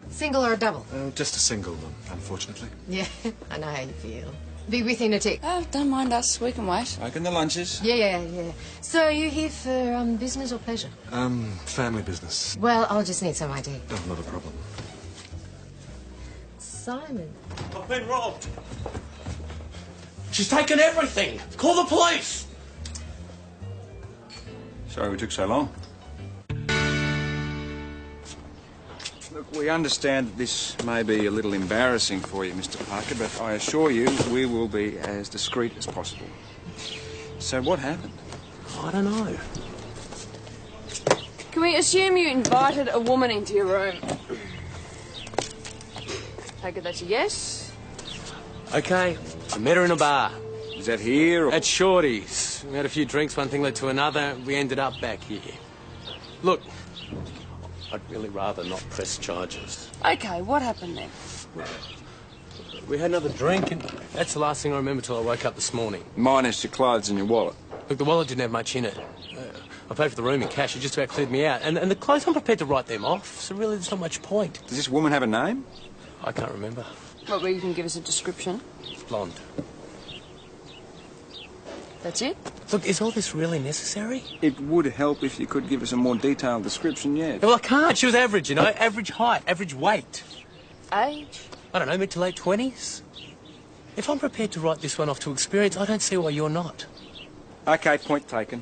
Single or a double? Just a single, unfortunately. Yeah, I know how you feel. Be with you in a tick. Oh, don't mind us. We can wait. Open the lunches. Yeah. So, are you here for business or pleasure? Family business. Well, I'll just need some ID. Oh, not a problem. Simon. I've been robbed. She's taken everything. Call the police. Sorry we took so long. Look, we understand that this may be a little embarrassing for you, Mr. Parker, but I assure you we will be as discreet as possible. So what happened? I don't know. Can we assume you invited a woman into your room? Take it that's a yes. Okay, I met her in a bar. Is that here or... At Shorty's. We had a few drinks, one thing led to another. We ended up back here. Look, I'd really rather not press charges. Okay, what happened then? We had another drink, and that's the last thing I remember till I woke up this morning. Minus your clothes and your wallet. Look, the wallet didn't have much in it. I paid for the room in cash. It just about cleared me out. And the clothes, I'm prepared to write them off, so really there's not much point. Does this woman have a name? I can't remember. Well, you can give us a description. Blonde. That's it? Look, is all this really necessary? It would help if you could give us a more detailed description, yes. Well, I can't. She was average, you know. Average height, average weight. Age? I don't know, mid to late 20s. If I'm prepared to write this one off to experience, I don't see why you're not. OK, point taken.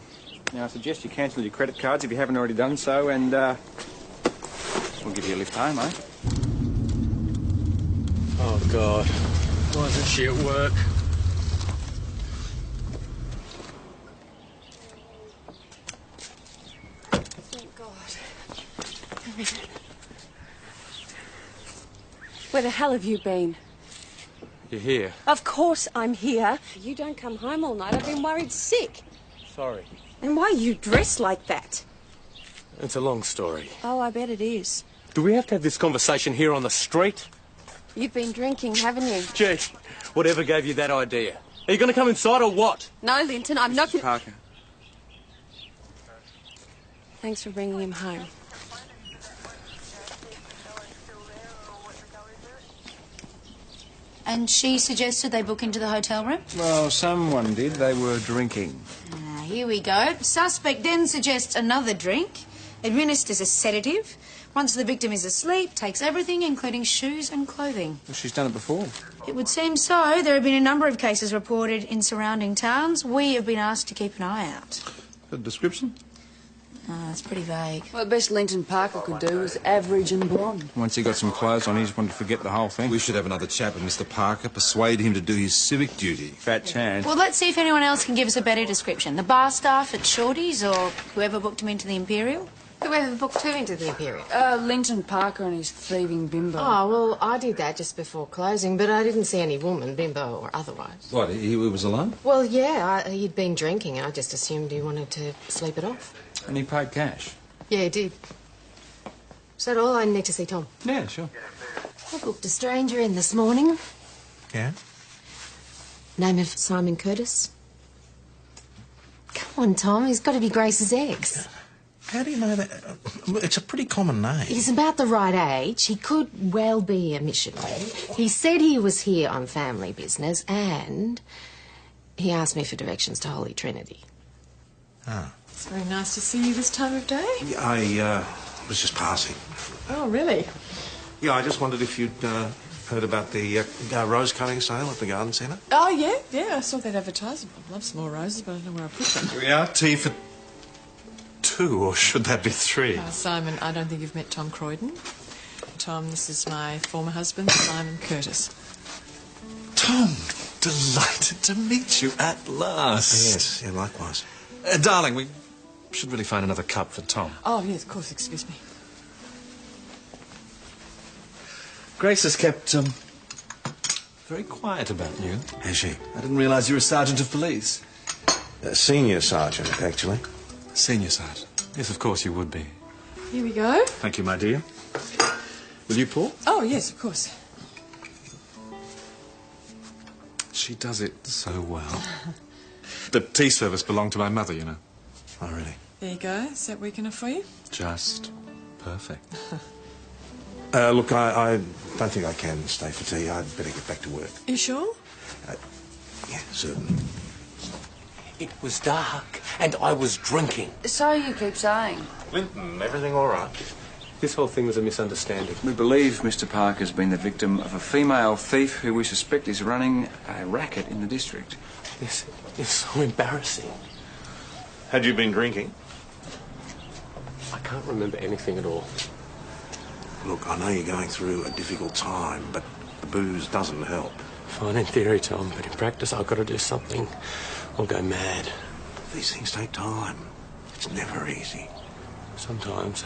Now, I suggest you cancel your credit cards if you haven't already done so, and we'll give you a lift home, eh? Oh, God. Why isn't she at work? Thank God. Where the hell have you been? You're here. Of course I'm here. You don't come home all night. I've been worried sick. Sorry. And why are you dressed like that? It's a long story. Oh, I bet it is. Do we have to have this conversation here on the street? You've been drinking, haven't you? Gee, whatever gave you that idea? Are you going to come inside or what? No, Linton, I'm not... Parker. Thanks for bringing him home. And she suggested they book into the hotel room? Well, someone did. They were drinking. Here we go. Suspect then suggests another drink, administers a sedative. Once the victim is asleep, takes everything, including shoes and clothing. Well, she's done it before. It would seem so. There have been a number of cases reported in surrounding towns. We have been asked to keep an eye out. The description? It's pretty vague. Well, the best Linton Parker could do was average and blonde. Once he got some clothes on, he just wanted to forget the whole thing. We should have another chat with Mr. Parker, persuade him to do his civic duty. Fat chance. Well, let's see if anyone else can give us a better description. The bar staff at Shorty's or whoever booked him into the Imperial? Whoever booked her into the Imperial? Linton Parker and his thieving bimbo. Oh, well, I did that just before closing, but I didn't see any woman, bimbo or otherwise. What, he was alone? Well, yeah, he'd been drinking, and I just assumed he wanted to sleep it off. And he paid cash. Yeah, he did. Is that all? I need to see Tom. Yeah, sure. I booked a stranger in this morning. Yeah? Name of Simon Curtis. Come on, Tom, he's got to be Grace's ex. How do you know that? It's a pretty common name. He's about the right age. He could well be a missionary. He said he was here on family business, and he asked me for directions to Holy Trinity. Ah. It's very nice to see you this time of day. Yeah, I was just passing. Oh, really? Yeah, I just wondered if you'd heard about the rose cutting sale at the garden centre. Oh, yeah, I saw that advertisement. I'd love some more roses, but I don't know where I put them. Here we are, tea for 2, or should that be 3? Simon, I don't think you've met Tom Croydon. Tom, this is my former husband, Simon Curtis. Tom, delighted to meet you at last. Yes, yeah, likewise. Darling, we should really find another cup for Tom. Oh, yes, of course, excuse me. Grace has kept, very quiet about you. Has she? I didn't realise you were a sergeant of police. Senior sergeant, actually. Senior sergeant? Yes, of course you would be. Here we go. Thank you, my dear. Will you pour? Oh, yes, of course. She does it so well. The tea service belonged to my mother, you know. Oh, really? There you go. Is that weak enough for you? Just perfect. Look, I don't think I can stay for tea. I'd better get back to work. You sure? Yeah, certain. It was dark, and I was drinking. So you keep saying. Linton, everything all right? This whole thing was a misunderstanding. We believe Mr. Parker's been the victim of a female thief who we suspect is running a racket in the district. This is so embarrassing. Had you been drinking? I can't remember anything at all. Look, I know you're going through a difficult time, but the booze doesn't help. Fine in theory, Tom, but in practice I've got to do something. I'll go mad. These things take time. It's never easy. Sometimes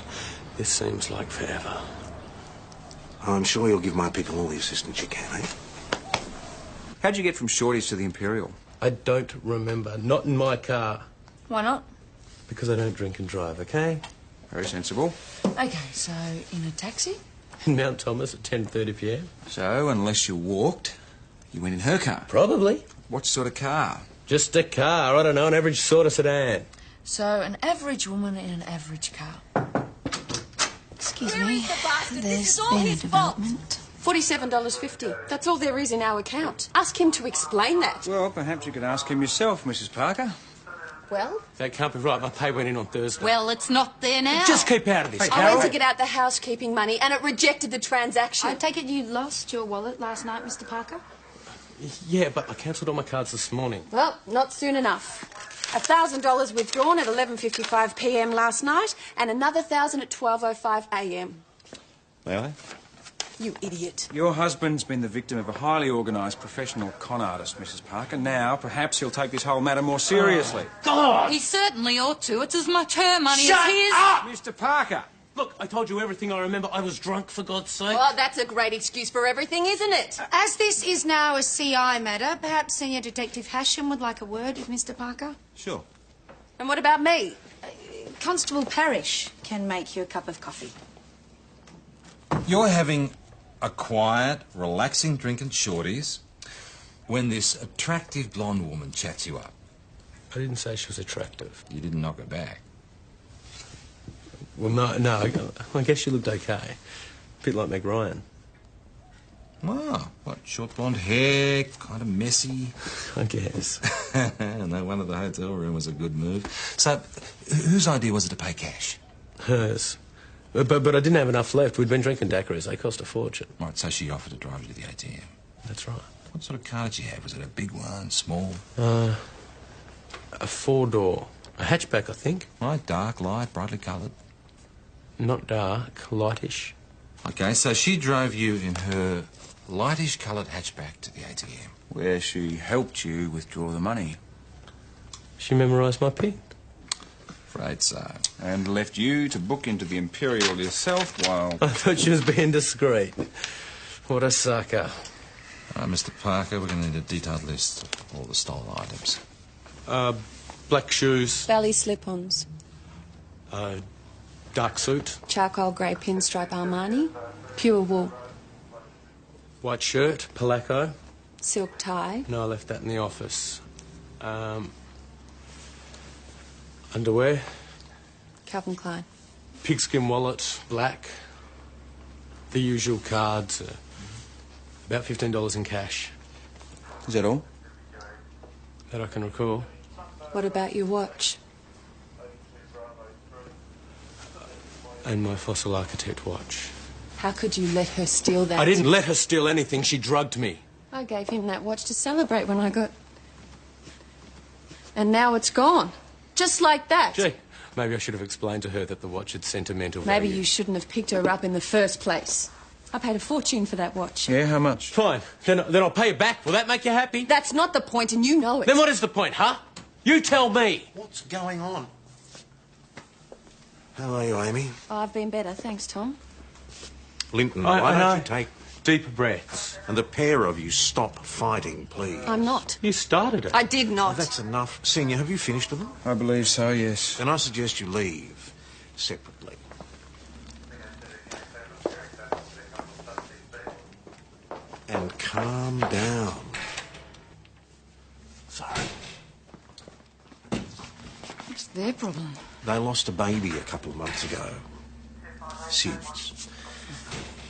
this seems like forever. I'm sure you'll give my people all the assistance you can, eh? How'd you get from Shorty's to the Imperial? I don't remember. Not in my car. Why not? Because I don't drink and drive, okay? Very sensible. Okay, so in a taxi? In Mount Thomas at 10:30 p.m. So, unless you walked, you went in her car. Probably. What sort of car? Just a car. I don't know, an average sort of sedan. So an average woman in an average car. Excuse me. There's been a development. $47.50. That's all there is in our account. Ask him to explain that. Well, perhaps you could ask him yourself, Mrs. Parker. Well? That can't be right. My pay went in on Thursday. Well, it's not there now. Just keep out of this, I Carol. went to get out the housekeeping money and it rejected the transaction. I take it you lost your wallet last night, Mr. Parker? Yeah, but I cancelled all my cards this morning. Well, not soon enough. $1,000 withdrawn at 11:55 p.m. last night and another 1,000 at 12:05 a.m. May I? You idiot. Your husband's been the victim of a highly organised professional con artist, Mrs. Parker. Now, perhaps he'll take this whole matter more seriously. God! He certainly ought to. It's as much her money Shut as his. up! Mr. Parker! Look, I told you everything I remember. I was drunk, for God's sake. Well, that's a great excuse for everything, isn't it? As this is now a CI matter, perhaps Senior Detective Hashem would like a word with Mr. Parker? Sure. And what about me? Constable Parrish can make you a cup of coffee. You're having a quiet, relaxing drink at Shorty's when this attractive blonde woman chats you up. I didn't say she was attractive. You didn't knock her back. Well, no, I guess she looked okay. A bit like Meg Ryan. Wow, what, short blonde hair, kind of messy? I guess. No wonder the hotel room was a good move. So, whose idea was it to pay cash? Hers. But I didn't have enough left. We'd been drinking daiquiris. They cost a fortune. Right, so she offered to drive you to the ATM. That's right. What sort of car did you have? Was it a big one, small? A 4-door. A hatchback, I think. Right, dark, light, brightly coloured. Not dark, lightish. Okay, so she drove you in her lightish coloured hatchback to the ATM. Where she helped you withdraw the money. She memorised my PIN. Afraid so. And left you to book into the Imperial yourself while... I thought she was being discreet. What a sucker. Mr. Parker, we're going to need a detailed list of all the stolen items. Black shoes. Valley slip-ons. Dark suit. Charcoal grey pinstripe Armani. Pure wool. White shirt. Palaco. Silk tie. No, I left that in the office. Underwear. Calvin Klein. Pigskin wallet. Black. The usual cards. About $15 in cash. Is that all? That I can recall. What about your watch? And my Fossil Architect watch. How could you let her steal that? I didn't let her steal anything. She drugged me. I gave him that watch to celebrate when I got... And now it's gone. Just like that. Gee, maybe I should have explained to her that the watch had sentimental Maybe value. you shouldn't have picked her up in the first place. I paid a fortune for that watch. Yeah, how much? Fine. Then I'll pay you back. Will that make you happy? That's not the point, and you know it. Then what is the point, huh? You tell me. What's going on? How are you, Amy? Oh, I've been better, thanks, Tom. Linton, I why know. don't you take... Deeper breaths. And the pair of you stop fighting, please. I'm not. You started it. I did Oh, not. that's enough. Senior, have you finished with them? I believe so, yes. Then I suggest you leave separately. And calm down. Sorry. What's their problem? They lost a baby a couple of months ago. SIDS.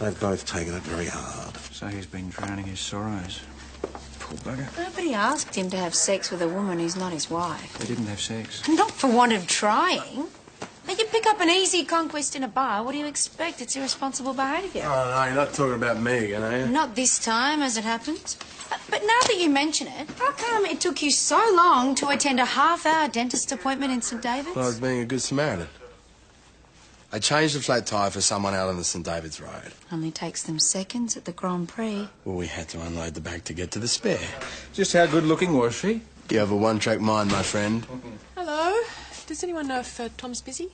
They've both taken it very hard. So he's been drowning his sorrows. Poor bugger. Nobody asked him to have sex with a woman who's not his wife. They didn't have sex. Not for want of trying. Now, you pick up an easy conquest in a bar, what do you expect? It's irresponsible behaviour. Oh, no, you're not talking about me again, are you? Not this time, as it happens. But now that you mention it, how come it took you so long to attend a half-hour dentist appointment in St David's? Well, I was being a good Samaritan. I changed a flat tyre for someone out on the St David's Road. Only takes them seconds at the Grand Prix. Well, we had to unload the bag to get to the spare. Just how good-looking was she? You have a one-track mind, my friend. Hello. Does anyone know if Tom's busy?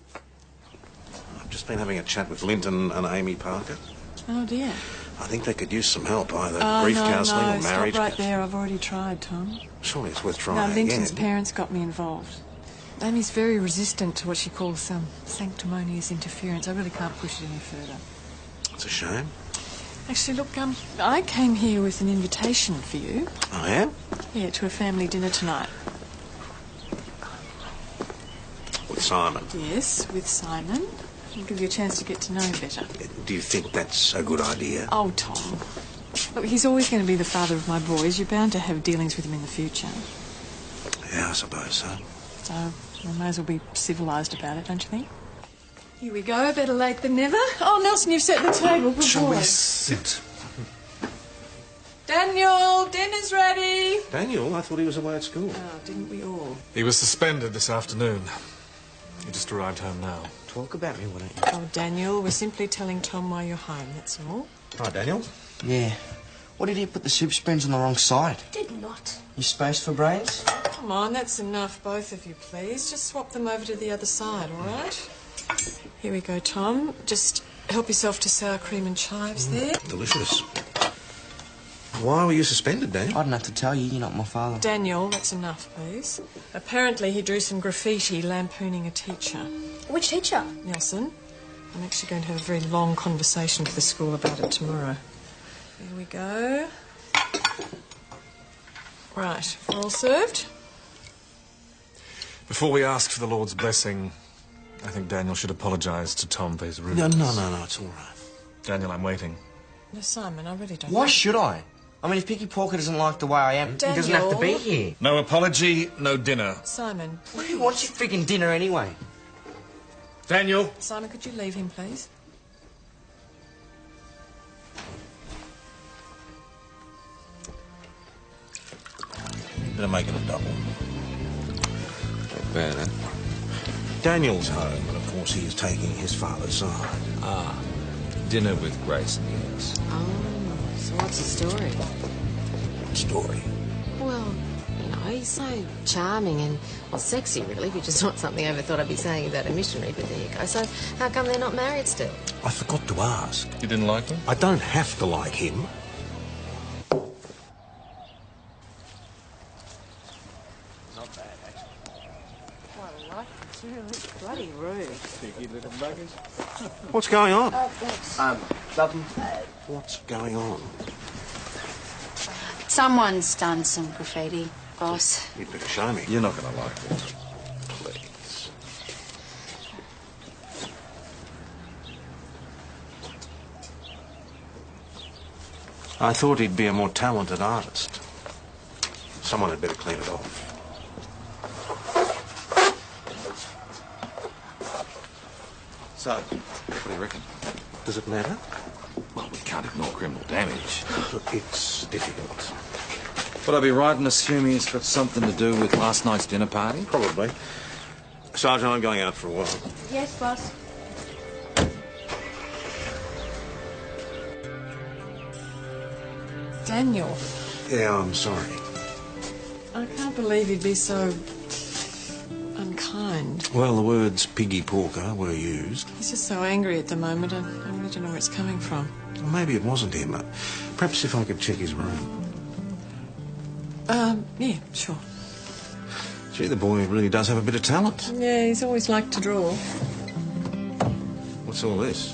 I've just been having a chat with Linton and Amy Parker. Oh, dear. I think they could use some help, either Oh, grief no, counselling no, or marriage. stop right there. I've already tried, Tom. Surely it's worth No, trying Linton's again. parents got me involved. Amy's very resistant to what she calls sanctimonious interference. I really can't push it any further. It's a shame. Actually, look, I came here with an invitation for you. I am? Yeah, to a family dinner tonight. With Simon. Yes, with Simon. It'll give you a chance to get to know him better. Do you think that's a good idea? Oh, Tom. Look, he's always going to be the father of my boys. You're bound to have dealings with him in the future. Yeah, I suppose so. So we may as well be civilised about it, don't you think? Here we go. Better late than never. Oh, Nelson, you've set the table. Good Shall boy. we sit? Daniel, dinner's ready. Daniel, I thought he was away at school. Oh, didn't we all? He was suspended this afternoon. He just arrived home now. Talk about me, why don't you? Oh, Daniel, we're simply telling Tom why you're home, that's all. Hi, Daniel. Yeah. What did he put the soup spoons on the wrong side? Did not. You spaced for brains? Come on, that's enough, both of you, please. Just swap them over to the other side, all right? Here we go, Tom. Just help yourself to sour cream and chives there. Delicious. Why were you suspended, Daniel? I don't have to tell you, you're not my father. Daniel, that's enough, please. Apparently he drew some graffiti lampooning a teacher. Which teacher? Nelson, I'm actually going to have a very long conversation with the school about it tomorrow. Here we go. Right, we're all served? Before we ask for the Lord's blessing, I think Daniel should apologise to Tom for his rudeness. No, it's all right. Daniel, I'm waiting. No, Simon, I really don't Why know. should I? I mean, if Picky Porker doesn't like the way I am, he doesn't have to be Daniel. here. No apology, no dinner. Simon, Who wants your frigging dinner anyway? Daniel! Simon, could you leave him, please? Better make it a double. Not bad, huh? Daniel's home, and of course he is taking his father's side. Ah, dinner with Grace and Epis. Oh, so what's the story? Story. Well, you know, he's so charming and, well, sexy, really, which is not something I ever thought I'd be saying about a missionary, but there you go. So how come they're not married still? I forgot to ask. You didn't like him? I don't have to like him. Not bad, actually. Quite a lot, too. It's bloody rude. Cheeky little buggers. What's going on? Thanks. Nothing. What's going on? Someone's done some graffiti, boss. You'd better show me. You're not going to like this. Please. I thought he'd be a more talented artist. Someone had better clean it off. So, what do you reckon? Does it matter? Well, we can't ignore criminal damage. Look, it's difficult. Would I be right in assuming it's got something to do with last night's dinner party? Probably. Sergeant, I'm going out for a while. Yes, boss. Daniel, Yeah, I'm sorry. I can't believe you'd be so unkind. Well, the words piggy porker were used. He's just so angry at the moment, and I really don't know where it's coming from. Well, maybe it wasn't him. Perhaps if I could check his room. Yeah, sure. Gee, the boy really does have a bit of talent. Yeah, he's always liked to draw. What's all this?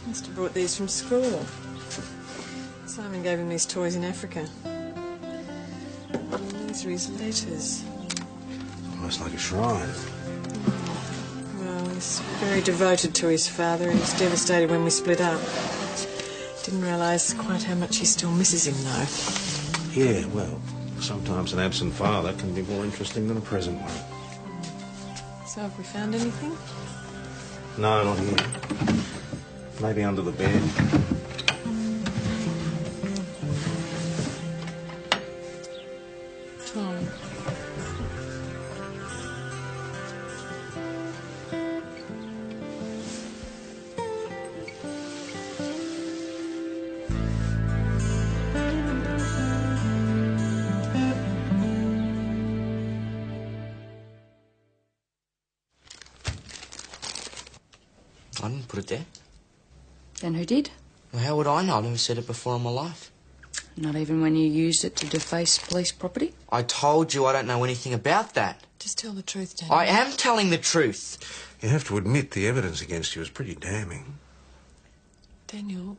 Must have brought these from school. Simon gave him these toys in Africa. And these are his letters. Almost like a shrine. Well, he's Very devoted to his father. He was devastated when we split up. Didn't realise quite how much he still misses him, though. Yeah, well, sometimes an absent father can be more interesting than a present one. So have we found anything? No, not here. Maybe under the bed. Tom. I didn't put it there. Then who did? Well, how would I know? I've never said it before in my life. Not even when you used it to deface police property? I told you I don't know anything about that. Just tell the truth, Daniel. I am telling the truth. You have to admit the evidence against you is pretty damning. Daniel,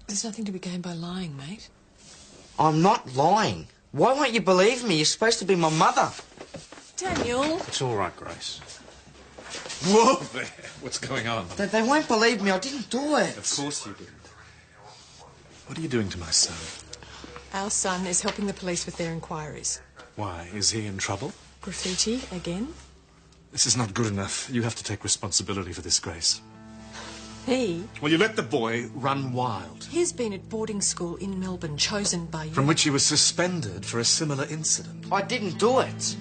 there's nothing to be gained by lying, mate. I'm not lying. Why won't you believe me? You're supposed to be my mother. Daniel! It's all right, Grace. Whoa there! What's going on? They won't believe me. I didn't do it. Of course you didn't. What are you doing to my son? Our son is helping the police with their inquiries. Why? Is he in trouble? Graffiti again? This is not good enough. You have to take responsibility for this, Grace. He? Well, you let the boy run wild. He's been at boarding school in Melbourne, chosen by you. From which he was suspended for a similar incident. I didn't do it.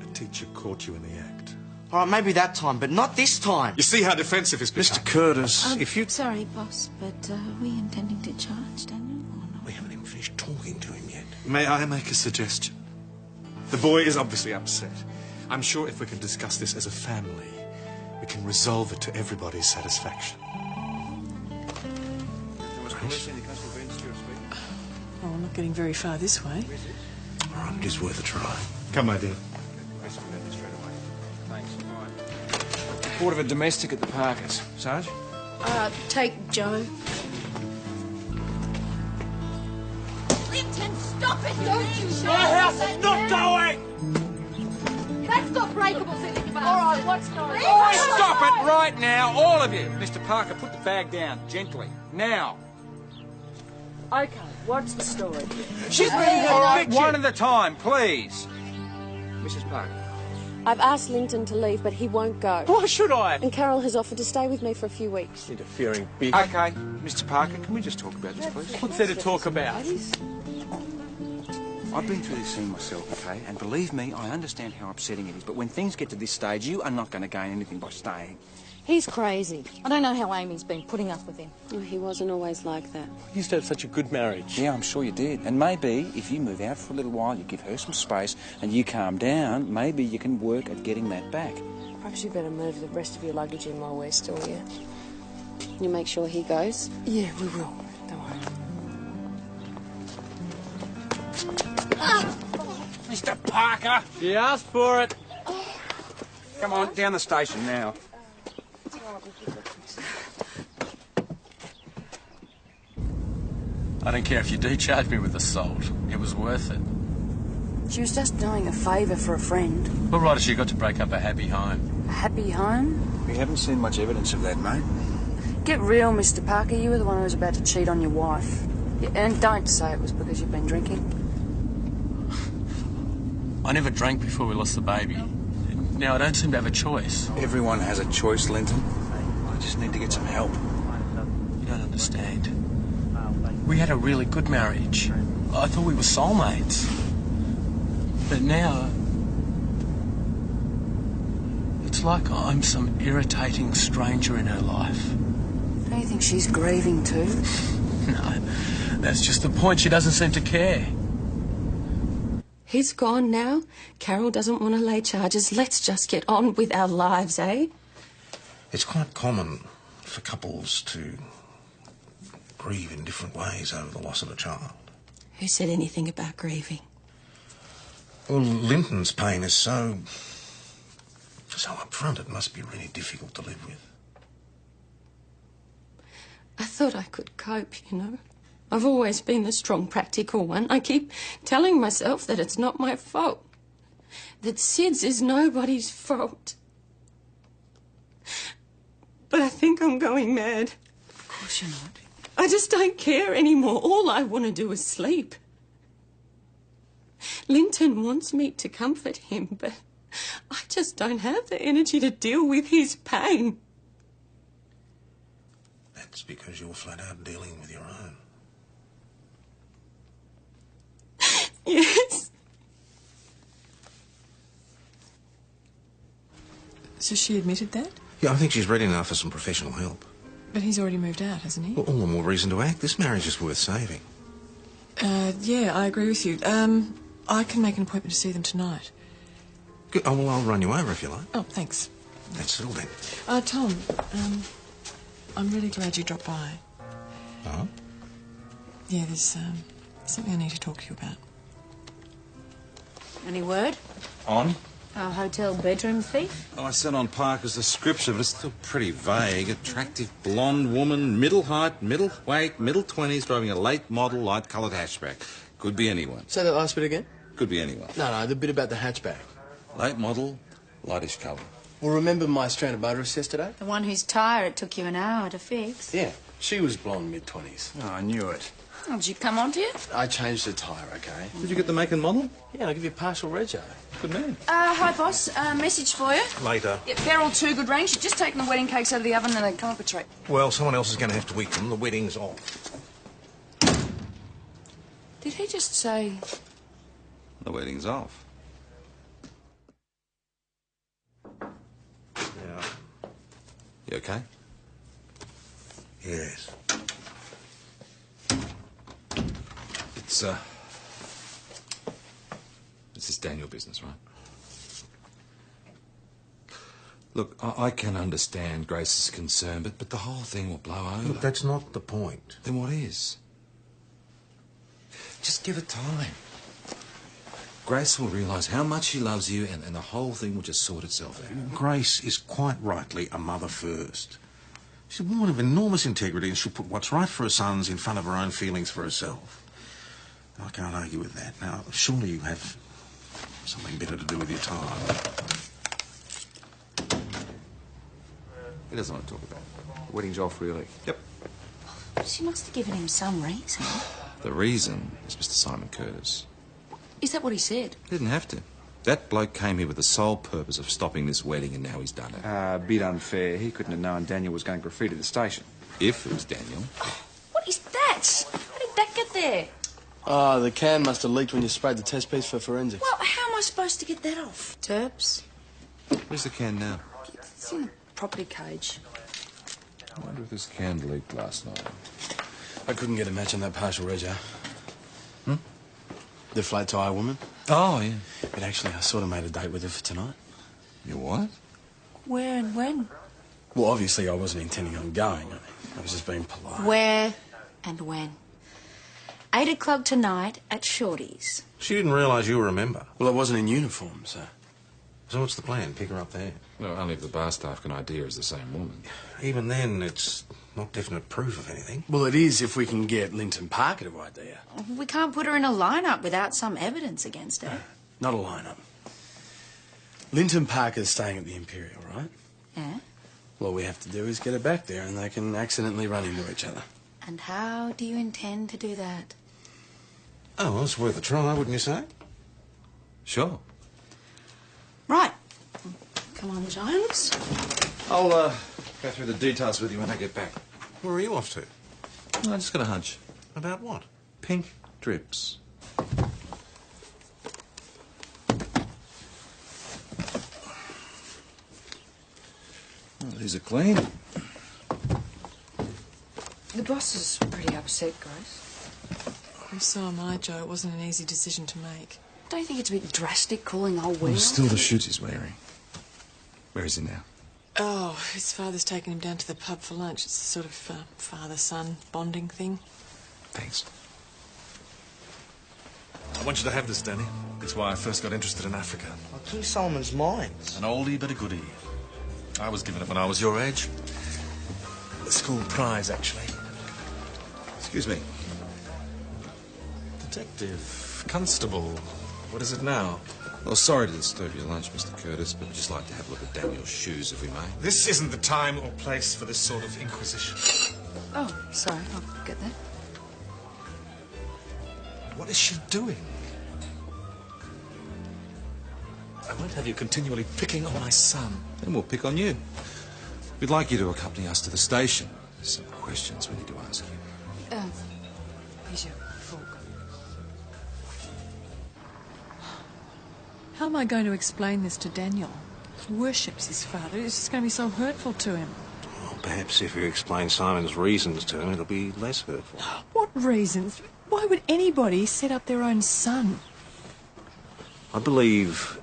A teacher caught you in the act. All right, maybe that time, but not this time. You see how defensive he's become? Mr. Curtis, if you... Sorry, boss, but are we intending to charge Daniel or not? We haven't even finished talking to him yet. May I make a suggestion? The boy is obviously upset. I'm sure if we can discuss this as a family, we can resolve it to everybody's satisfaction. Oh, we're not getting very far this way. All right, it is worth a try. Come, my dear. Report of a domestic at the Parkers. Sarge? Take Joe. Linton, stop it! Don't you My house is not going! That's not breakable, silly bastard. All right, what's going on? Oh, stop it right now, all of you! Mr. Parker, put the bag down, gently. Now. Okay, what's the story? She's being all right, one at a time, please. Mrs. Parker. I've asked Linton to leave, but he won't go. Why should I? And Carol has offered to stay with me for a few weeks. Interfering bitch. Okay, Mr. Parker, can we just talk about this, please? What's there to talk about? I've been through this scene myself, okay? And believe me, I understand how upsetting it is. But when things get to this stage, you are not going to gain anything by staying. He's crazy. I don't know how Amy's been putting up with him. Oh, he wasn't always like that. You used to have such a good marriage. Yeah, I'm sure you did. And maybe if you move out for a little while, you give her some space and you calm down, maybe you can work at getting that back. Perhaps you better move the rest of your luggage in while we're still here. You make sure he goes? Yeah, we will. Don't worry. Mr. Parker! You asked for it. Come on, down the station now. I don't care if you do charge me with assault. It was worth it. She was just doing a favour for a friend. What right has she got to break up a happy home? A happy home? We haven't seen much evidence of that, mate. Get real, Mr. Parker. You were the one who was about to cheat on your wife. Yeah, and don't say it was because you've been drinking. I never drank before we lost the baby. Now I don't seem to have a choice. Everyone has a choice, Linton. I just need to get some help. You don't understand. We had a really good marriage. I thought we were soulmates. But now... it's like I'm some irritating stranger in her life. Don't you think she's grieving too? No, that's just the point. She doesn't seem to care. He's gone now. Carol doesn't want to lay charges. Let's just get on with our lives, eh? It's quite common for couples to grieve in different ways over the loss of a child. Who said anything about grieving? Well, Linton's pain is so upfront, it must be really difficult to live with. I thought I could cope, you know. I've always been the strong, practical one. I keep telling myself that it's not my fault. That Sid's is nobody's fault. but I think I'm going mad. Of course you're not. I just don't care anymore. All I want to do is sleep. Linton wants me to comfort him, but I just don't have the energy to deal with his pain. That's because you're flat out dealing with your own. Yes. So she admitted that? Yeah, I think she's ready now for some professional help. But he's already moved out, hasn't he? Well, all the more reason to act. This marriage is worth saving. Yeah, I agree with you. I can make an appointment to see them tonight. Good. Oh, well, I'll run you over if you like. Oh, thanks. That's it all then. Tom, I'm really glad you dropped by. Oh? Yeah, there's something I need to talk to you about. Any word? On? Our hotel bedroom thief? Oh, I sent on Parker's description, but it's still pretty vague. Attractive blonde woman, middle height, middle weight, middle 20s, driving a late model, light-coloured hatchback. Could be anyone. Say that last bit again? Could be anyone. No, the bit about the hatchback. Late model, lightish colour. Well, remember my stranded motorist yesterday? The one whose tyre it took you an hour to fix. Yeah, she was blonde, mid-20s. Oh, I knew it. Oh, did you come on to you? I changed the tyre, okay? Did you get the make and model? Yeah, I'll give you a partial rego. Good man. Hi, boss. Message for you. Later. Yeah, Beryl, 2 good rings. She's just taken the wedding cakes out of the oven and they come up a treat. Well, someone else is going to have to eat them. The wedding's off. Did he just say... The wedding's off. Yeah. You okay? Yes. It's this Daniel business, right? Look, I can understand Grace's concern, but the whole thing will blow over. Look, that's not the point. Then what is? Just give it time. Grace will realise how much she loves you, and the whole thing will just sort itself out. Grace is quite rightly a mother first. She's a woman of enormous integrity, and she'll put what's right for her sons in front of her own feelings for herself. I can't argue with that. Now, surely you have something better to do with your time. He doesn't want to talk about it. The wedding's off, really. Yep. She must have given him some reason. The reason is Mr. Simon Curtis. Is that what he said? He didn't have to. That bloke came here with the sole purpose of stopping this wedding, and now he's done it. A bit unfair. He couldn't have known Daniel was going to graffiti the station. If it was Daniel. What is that? How did that get there? Oh, the can must have leaked when you sprayed the test piece for forensics. Well, how am I supposed to get that off? Terps? Where's the can now? It's in the property cage. I wonder if this can leaked last night. I couldn't get a match on that partial rego. The flat tyre woman. Oh, yeah. But actually, I sort of made a date with her for tonight. You what? Where and when? Well, obviously, I wasn't intending on going. I was just being polite. Where and when? 8 o'clock tonight at Shorty's. She didn't realise you were a member. Well, I wasn't in uniform, so... So what's the plan? Pick her up there? No, only if the bar staff can idea it's the same woman. Even then, it's not definite proof of anything. Well, it is if we can get Linton Parker to idea. We can't put her in a lineup without some evidence against her. Not a lineup. Linton Parker's staying at the Imperial, right? Yeah? All we have to do is get her back there and they can accidentally run into each other. And how do you intend to do that? Oh, well, it's worth a try, wouldn't you say? Sure. Right. Come on, Jones. I'll go through the details with you when I get back. Where are you off to? I just got a hunch. About what? Pink drips. Well, these are clean. The boss is pretty upset, Grace. And so am I, Joe. It wasn't an easy decision to make. Don't you think it's a bit drastic calling old Will? Well, still the shoes he's wearing. Where is he now? Oh, his father's taken him down to the pub for lunch. It's a sort of father-son bonding thing. Thanks. I want you to have this, Danny. It's why I first got interested in Africa. King Solomon's mines. An oldie but a goodie. I was given it when I was your age. The school prize, actually. Excuse me. Detective, constable, what is it now? Well, sorry to disturb your lunch, Mr. Curtis, but we'd just like to have a look at Daniel's shoes, if we may. This isn't the time or place for this sort of inquisition. Oh, sorry, I'll get that. What is she doing? I won't have you continually picking on my son. Then we'll pick on you. We'd like you to accompany us to the station. There's some questions we need to ask you. Here's your fork. How am I going to explain this to Daniel? He worships his father. It's just going to be so hurtful to him. Well, perhaps if you explain Simon's reasons to him, it'll be less hurtful. What reasons? Why would anybody set up their own son? I believe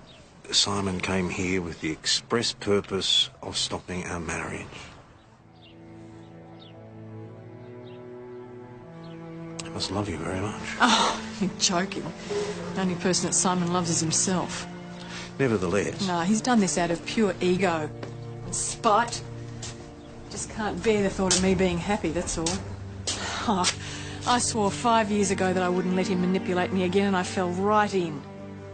Simon came here with the express purpose of stopping our marriage. He must love you very much. Oh, you're joking. The only person that Simon loves is himself. Nevertheless... No, he's done this out of pure ego and spite. Just can't bear the thought of me being happy, that's all. Oh, I swore 5 years ago that I wouldn't let him manipulate me again, and I fell right in.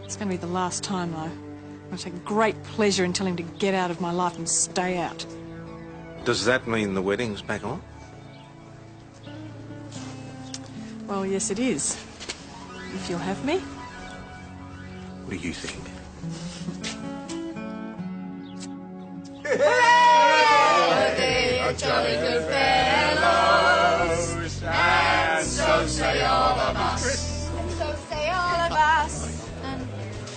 It's going to be the last time, though. I'm going to take great pleasure in telling him to get out of my life and stay out. Does that mean the wedding's back on? Well, yes, it is. If you'll have me. What do you think? They are jolly good fellows, and so say all of us. And so say all of us. And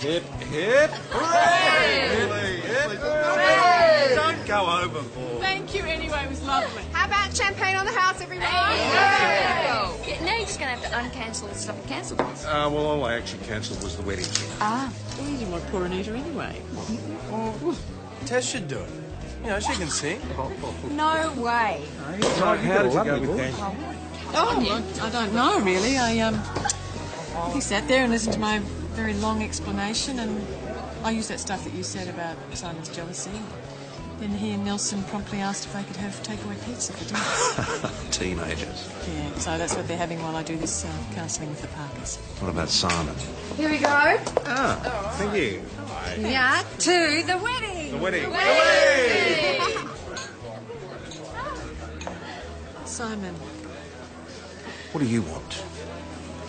Hip, hip, hooray! Hooray! Don't go overboard. Thank you anyway, it was lovely. how about champagne on the house, everyone? Yeah, now you're just going to have to uncancel the stuff you cancelled. Well, all I actually cancelled was the wedding. Ah, well, you didn't want poor Anita anyway. Tess should do it. You know, she can sing. No way. How did you go with Daniel? Oh, I don't know, really. He sat there and listened to my very long explanation, and I used that stuff that you said about Simon's jealousy. Then he and Nelson promptly asked if they could have takeaway pizza for dinner. Teenagers. Yeah, so that's what they're having while I do this counselling with the Parkers. What about Simon? Here we go. Ah, thank you. Yeah, to the wedding. The wedding. Simon. What do you want?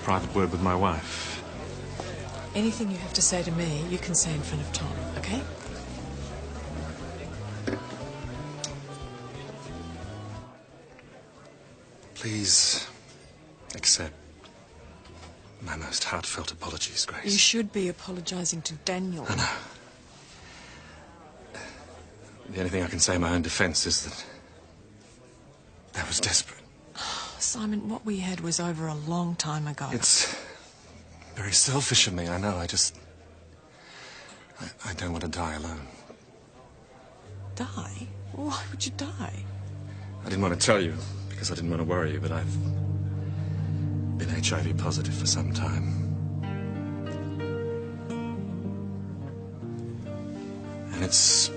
Private word with my wife. Anything you have to say to me, you can say in front of Tom, okay? Please accept my most heartfelt apologies, Grace. You should be apologising to Daniel. I know. The only thing I can say in my own defence is that was desperate. Simon, what we had was over a long time ago. It's very selfish of me, I know. I don't want to die alone. Die? Why would you die? I didn't want to tell you because I didn't want to worry you, but I've been HIV positive for some time. And it's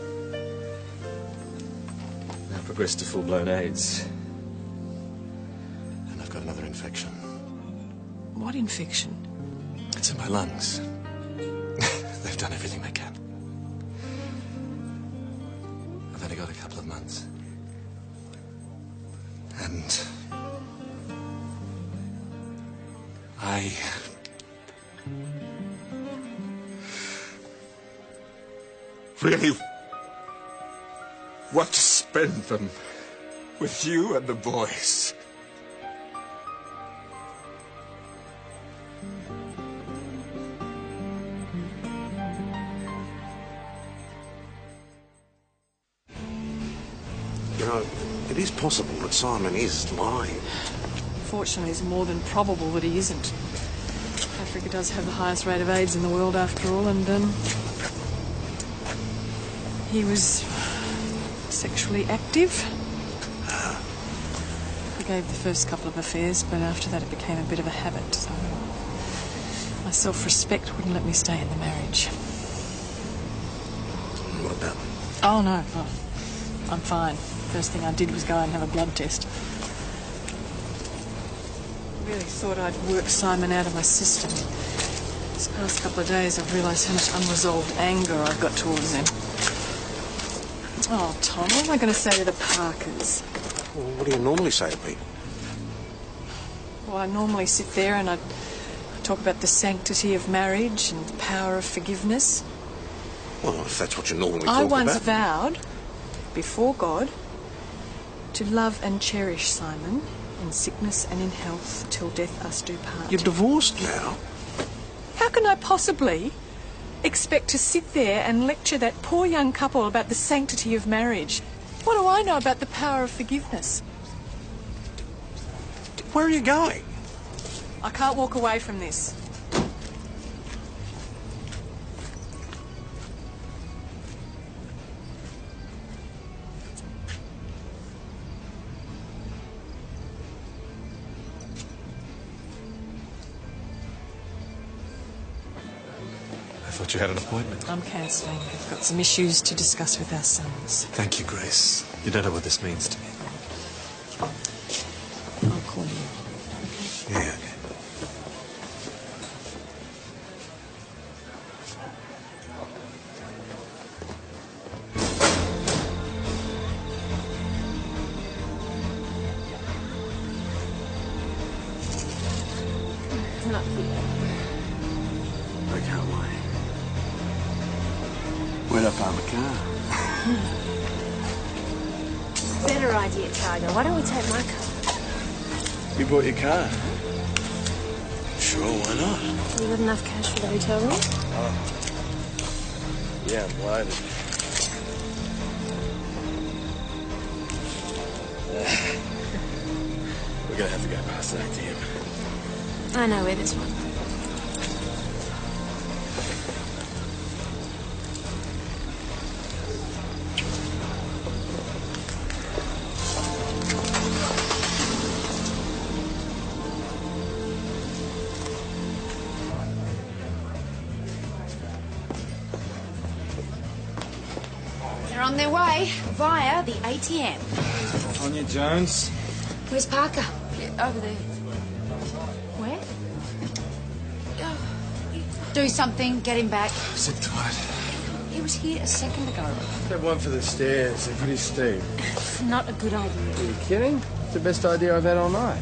now progressed to full-blown AIDS. And I've got another infection. What infection? It's in my lungs. They've done everything they can. I've only got a couple of months. And I really want to spend them with you and the boys. You know, it is possible that Simon is lying. Fortunately, it's more than probable that he isn't. Africa does have the highest rate of AIDS in the world, after all, and he was sexually active. He gave the first couple of affairs, but after that it became a bit of a habit, so my self-respect wouldn't let me stay in the marriage. What about? Oh, no. Oh, I'm fine. First thing I did was go and have a blood test. Really thought I'd work Simon out of my system. These past couple of days I've realised how much unresolved anger I've got towards him. Oh, Tom, what am I going to say to the Parkers? Well, what do you normally say to people? Well, I normally sit there and I talk about the sanctity of marriage and the power of forgiveness. Well, if that's what you normally I talk once about. vowed, before God, to love and cherish Simon in sickness and in health till death us do part. You're divorced now. How can I possibly expect to sit there and lecture that poor young couple about the sanctity of marriage? What do I know about the power of forgiveness? Where are you going? I can't walk away from this. I thought you had an appointment. I'm cancelling. I've got some issues to discuss with our sons. Thank you, Grace. You don't know what this means to me. I'll call you. Yeah, okay. Not here. I can't wait. Where'd I park my car? Better idea, Cargo. Why don't we take my car? You bought your car? Sure, why not? You got enough cash for the hotel room? Oh. Yeah, I'm loaded. We're gonna have to go past that ATM. I know where this one. They're on their way via the ATM. Tonya Jones. Where's Parker? Yeah, over there. Where? Do something, get him back. Sit tight. He was here a second ago. Grab one for the stairs. They're pretty steep. Not a good idea. Are you kidding? It's the best idea I've had all night.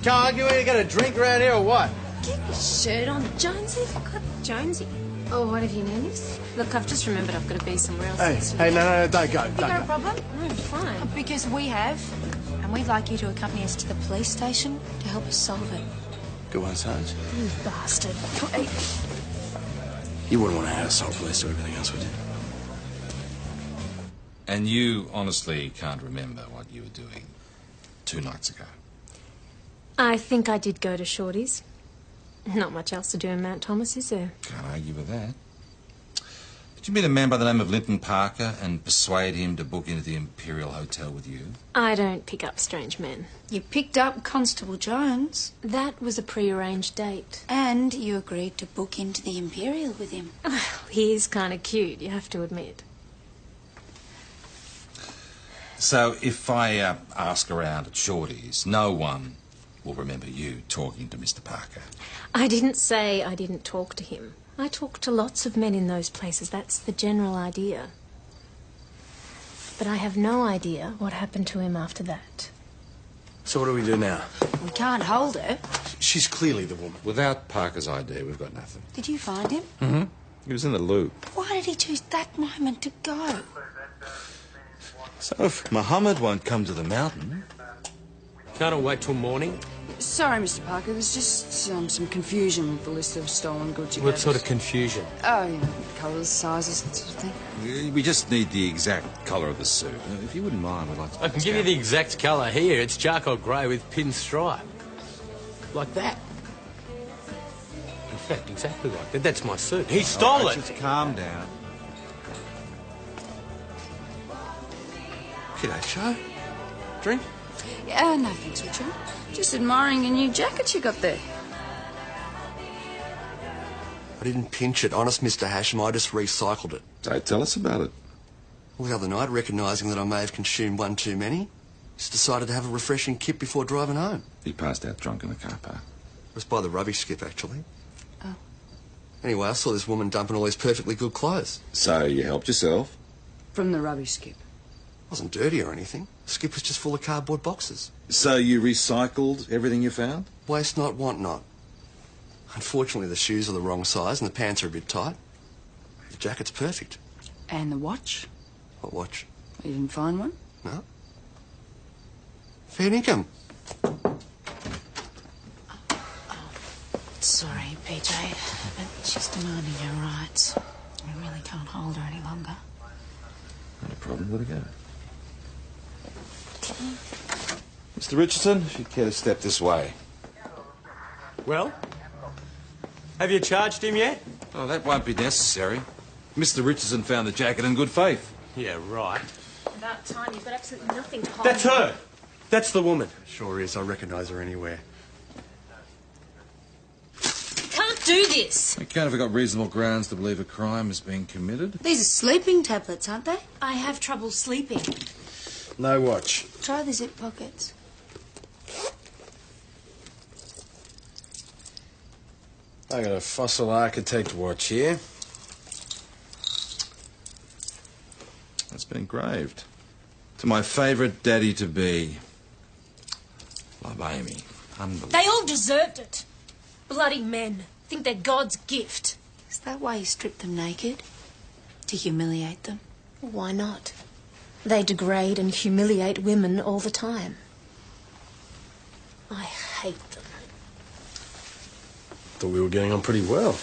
Carl, you ain't got a drink around here or what? Get your shirt on, Jonesy. God, Jonesy. Oh, what have you noticed? Look, I've just remembered I've got to be somewhere else. Hey, no, don't go. You got a problem? No, fine. Because we have, and we'd like you to accompany us to the police station to help us solve it. Good one, Sarge. You bastard. Hey. You wouldn't want to add a salt police to everything else, would you? And you honestly can't remember what you were doing 2 nights ago? I think I did go to Shorty's. Not much else to do in Mount Thomas, is there? Can't argue with that. Did you meet a man by the name of Linton Parker and persuade him to book into the Imperial Hotel with you? I don't pick up strange men. You picked up Constable Jones. That was a pre-arranged date. And you agreed to book into the Imperial with him. Well, he is kind of cute, you have to admit. So if I ask around at Shorty's, no one will remember you talking to Mr. Parker? I didn't say I didn't talk to him. I talked to lots of men in those places. That's the general idea. But I have no idea what happened to him after that. So what do we do now? We can't hold her. She's clearly the woman. Without Parker's ID, we've got nothing. Did you find him? Mm-hmm. He was in the loop. Why did he choose that moment to go? So if Muhammad won't come to the mountain... Can't I wait till morning? Sorry, Mr. Parker, there's just some confusion with the list of stolen goods you What gave sort us. of confusion? Oh, you know, colours, sizes, that sort of thing. We just need the exact colour of the suit. If you wouldn't mind, we'd like to... I can give you the exact colour here. It's charcoal grey with pinstripe. Like that. In fact, exactly like that. That's my suit. He stole it! Just calm down. G'day, Joe. Drink? Yeah, no thanks, Richard. Just admiring your new jacket you got there. I didn't pinch it, honest, Mr. Hasham. I just recycled it. So tell us about it. Well, the other night, recognising that I may have consumed one too many, Just decided to have a refreshing kip before driving home. He passed out drunk in the car park. It was by the rubbish skip, actually. Oh. Anyway, I saw this woman dumping all these perfectly good clothes. So you helped yourself? From the rubbish skip. It wasn't dirty or anything. The skip was just full of cardboard boxes. So you recycled everything you found? Waste not, want not. Unfortunately, the shoes are the wrong size and the pants are a bit tight. The jacket's perfect. And the watch? What watch? You didn't find one? No. Fair income. Sorry, PJ, but she's demanding her rights. We really can't hold her any longer. No problem. Let her go. Mr. Richardson, if you'd care to step this way. Well? Have you charged him yet? Oh, that won't be necessary. Mr. Richardson found the jacket in good faith. Yeah, right. About time. You've got absolutely nothing to hide. That's her. That's the woman. Sure is. I recognise her anywhere. Can't do this. We can't have got reasonable grounds to believe a crime is being committed. These are sleeping tablets, aren't they? I have trouble sleeping. No watch. Try the zip pockets. I got a fossil architect watch here. It's been engraved. To my favourite daddy-to-be. Love Amy. Unbelievable. They all deserved it. Bloody men. Think they're God's gift. Is that why you stripped them naked? To humiliate them? Why not? They degrade and humiliate women all the time. I hate them. Thought we were getting on pretty well.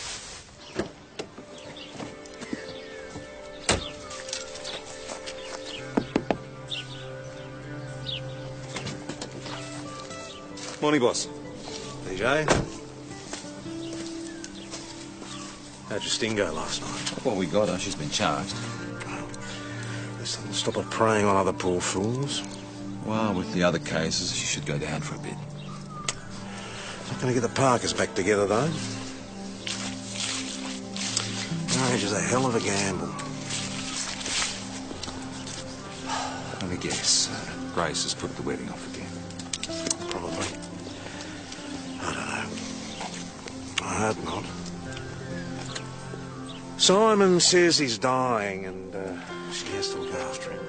Morning, boss. PJ? How'd your sting go last night? Well, we got her. She's been charged. This doesn't stop her preying on other poor fools. Well, with the other cases, she should go down for a bit. Not going to get the Parkers back together, though. Marriage is a hell of a gamble. Let me guess. Grace has put the wedding off again. Probably. I don't know. I hope not. Simon says he's dying and she has to look after him.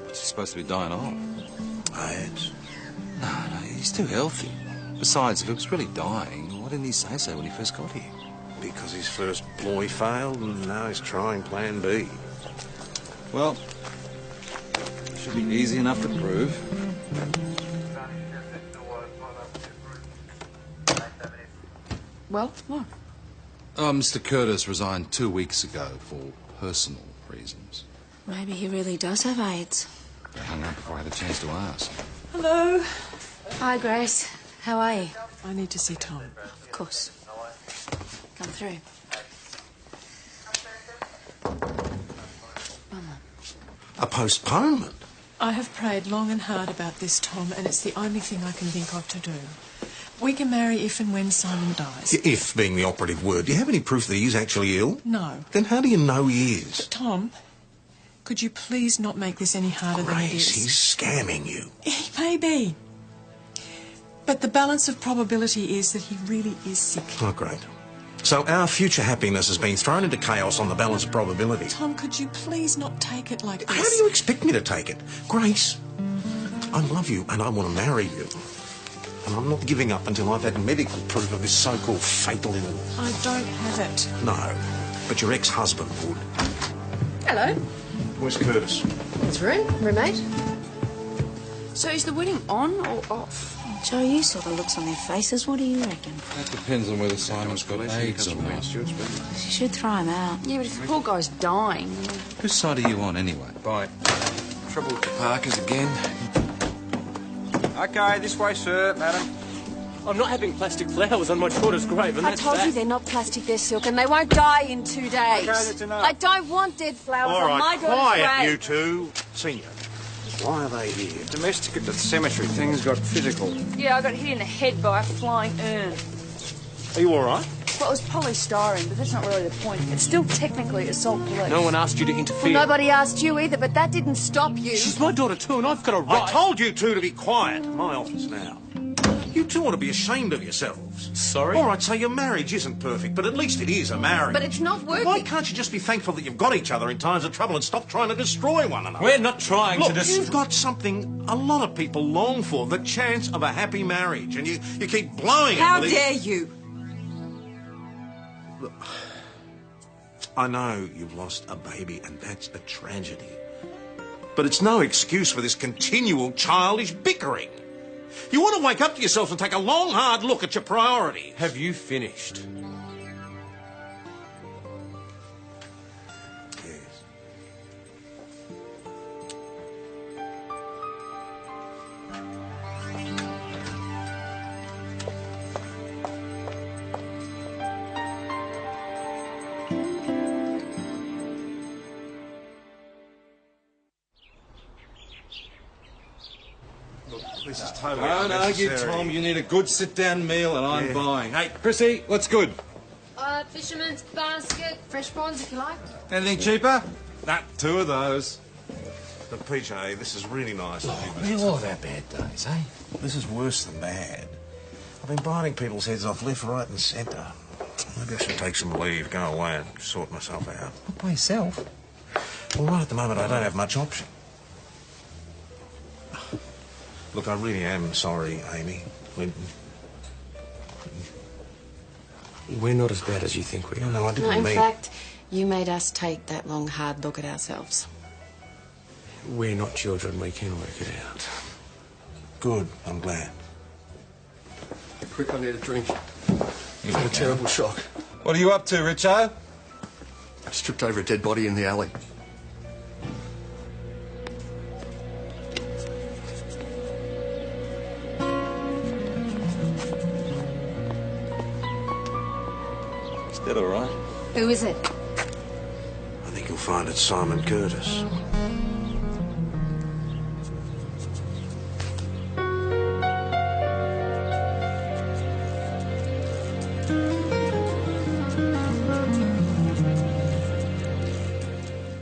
What's he supposed to be dying of? AIDS. No, he's too healthy. Besides, if he was really dying, why didn't he say so when he first got here? Because his first ploy failed and now he's trying plan B. Well, should be easy enough to prove. Well, what? Mr. Curtis resigned 2 weeks ago for personal reasons. Maybe he really does have AIDS. I hung up before I had a chance to ask. Hello. Hi, Grace. How are you? I need to see Tom. Of course. Come through. A postponement? I have prayed long and hard about this, Tom, and it's the only thing I can think of to do. We can marry if and when Simon dies. If being the operative word. Do you have any proof that he is actually ill? No. Then how do you know he is? Tom, could you please not make this any harder than it Grace, is? he's scamming you. He may be. But the balance of probability is that he really is sick. Oh, great. So our future happiness has been thrown into chaos on the balance of probability. Tom, could you please not take it like this? How do you expect me to take it? Grace, I love you and I want to marry you. And I'm not giving up until I've had medical proof of this so-called fatal illness. I don't have it. No, but your ex-husband would. Hello. Where's Curtis? It's roommate. So is the wedding on or off? Joe, you saw the looks on their faces. What do you reckon? That depends on whether Simon's got AIDS or not. You should throw him out. Yeah, but if the poor guy's dying... Whose side are you on, anyway? Bye. Trouble with the Parkers again. OK, this way, sir, madam. I'm not having plastic flowers on my daughter's grave, and I that's told that. you they're not plastic, they're silk, and they won't die in 2 days. OK, that's enough. I don't want dead flowers All on my right, daughter's quiet, grave. you two. Senior, why are they here? Domestic at the cemetery. Things got physical. Yeah, I got hit in the head by a flying urn. Are you all right? Well, it was polystyrene, but that's not really the point. It's still technically assault police. No one asked you to interfere. Well, nobody asked you either, but that didn't stop you. She's my daughter too, and I've got a right. I told you two to be quiet. My office now. You two ought to be ashamed of yourselves. Sorry? All right, so your marriage isn't perfect, but at least it is a marriage. But it's not working. Why can't you just be thankful that you've got each other in times of trouble and stop trying to destroy one another? We're not trying Look, to destroy... you've got something a lot of people long for, the chance of a happy marriage, and you keep blowing it. How dare you? Look, I know you've lost a baby, and that's a tragedy. But it's no excuse for this continual childish bickering. You want to wake up to yourselves and take a long, hard look at your priorities. Have you finished? Yes. This is totally Don't argue, unnecessary. Tom. You need a good sit-down meal, and I'm buying. Hey, Chrissy, what's good? Fisherman's basket, fresh prawns if you like. Anything cheaper? Nah, 2 of those. But, PJ, this is really nice of you. You all have bad days, eh? This is worse than bad. I've been biting people's heads off left, right and centre. Maybe I should take some leave, go away and sort myself out. Not by yourself. Well, right at the moment, I don't have much option. Look, I really am sorry, Amy. We're not as bad as you think we are. No, I No, didn't in mean... fact, you made us take that long, hard look at ourselves. We're not children. We can work it out. Good, I'm glad. Quick, I need a drink. You've had a terrible shock. What are you up to, Richo? I just tripped over a dead body in the alley. Is that all right? Who is it? I think you'll find it's Simon Curtis.